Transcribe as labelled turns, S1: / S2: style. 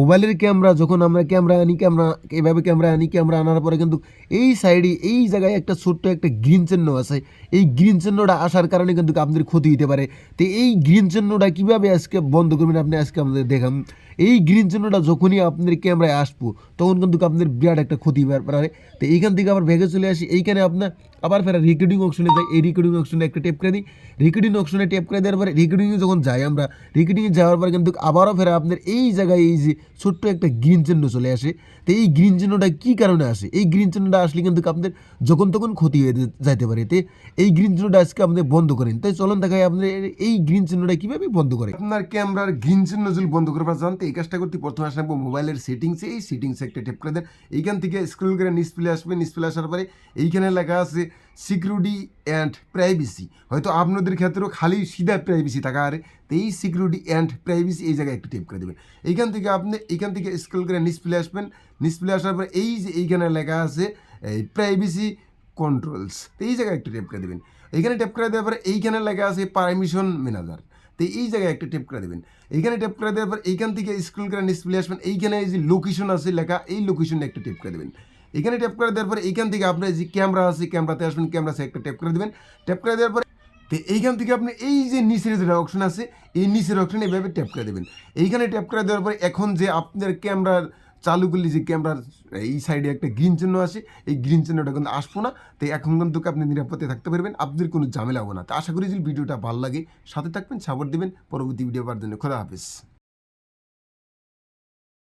S1: মোবাইলের ক্যামেরা যখন আমরা ক্যামেরা আনি, এভাবে ক্যামেরা আনার পরে কিন্তু এই সাইডে এই জায়গায় একটা ছোট্ট একটা গ্রিন চিহ্ন আছে। এই গ্রিন চিহ্নটা আসার কারণে কিন্তু আপনাদের ক্ষতি হতে পারে। তো এই গ্রিন চিহ্নটা কীভাবে আজকে বন্ধ করবেন আপনি আজকে আমাদের দেখাম। এই গ্রিন চিহ্নটা যখনই আপনার ক্যামেরায় আসবো তখন কিন্তু আপনাদের বিরাট একটা ক্ষতি হতে পারে। তো এইখান থেকে আবার ভেগে চলে আসি, এইখানে আপনার আবার ফের রেকর্ডিং অপশনে যাই। এই রেকর্ডিং অপশনে একটা টেপ করে দিই। রেকর্ডিং অপশনে টেপ করে দেওয়ার পরে রেকর্ডিংয়ে যখন যাই আমরা, রেকর্ডিংয়ে যাওয়ার পরে কিন্তু আবারও ফের আপনার এই জায়গায় এই যে ছোট্ট একটা গ্রিন চিহ্ন চলে আসে। তো এই গ্রিন চিহ্নটা কী কারণে আসে? এই গ্রিন চিহ্নটা আসলে কিন্তু আপনাদের যখন তখন ক্ষতি হয়ে যাইতে পারে। তো এই গ্রিন চিহ্নটা আজকে আপনি বন্ধ করেন। তাই চলুন দেখাই আপনার এই গ্রিন চিহ্নটা কীভাবে বন্ধ করে। আপনার ক্যামেরার গ্রিন চিহ্ন যদি বন্ধ করবার জানতে এই কাজটা করতে প্রথমে আসবো মোবাইলের সেটিংসে। এই সেটিংসে একটা টেপ করে দেন। এইখান থেকে স্ক্রল করে ডিসপ্লে আসবে। ডিসপ্লে আসার পরে এইখানে লেখা আছে সিকিউরিটি অ্যান্ড প্রাইভেসি। হয়তো আপনাদের ক্ষেত্রেও খালি সিধা প্রাইভেসি থাকা আরে। তো এই সিকিউরিটি অ্যান্ড প্রাইভেসি এই জায়গায় একটু টেপ করে দেবেন। এইখান থেকে স্ক্রল করে ডিসপ্লে আসবেন। ডিসপ্লে আসার পরে এই যে এইখানে লেখা আছে এই প্রাইভেসি কন্ট্রোলস, তো এই জায়গায় একটু টেপ করে দেবেন। এইখানে টেপ করে দেওয়ার পরে এইখানে লেখা আছে পারমিশন ম্যানেজার, তো এই জায়গায় একটা টেপ করে দেবেন। এইখানে টেপ করে দেওয়ার পর এইখান থেকে স্ক্রল করে ডিসপ্লে আসবেন। এইখানে এই যে লোকেশন আছে লেখা, এই লোকেশনে একটা টেপ করে দেবেন। এখানে ট্যাপ করে দেওয়ার পরে এইখান থেকে আপনার যে ক্যামেরা আছে ক্যামেরাতে আসবেন, ক্যামেরাতে একটা ট্যাপ করে দেবেন। ট্যাপ করে দেওয়ার পরে তো এইখান থেকে আপনি এই যে নিচের যেটা অপশন আছে এই নিচের অপশনে এইভাবে ট্যাপ করে দেবেন। এইখানে ট্যাপ করে দেওয়ার পরে এখন যে আপনার ক্যামেরার চালু করলে যে ক্যামেরার এই সাইডে একটা গ্রিন চিহ্ন আসে, এই গ্রিন চিহ্নটা কিন্তু আসবো না। তো এখন কিন্তু আপনি নিরাপদে থাকতে পারবেন, আপনার কোনো ঝামেলা হবে না। তো আশা করি যদি ভিডিওটা ভালো লাগে সাথে থাকবেন, সাপোর্ট দেবেন। পরবর্তী ভিডিও পাওয়ার জন্য খোদা হাফেজ।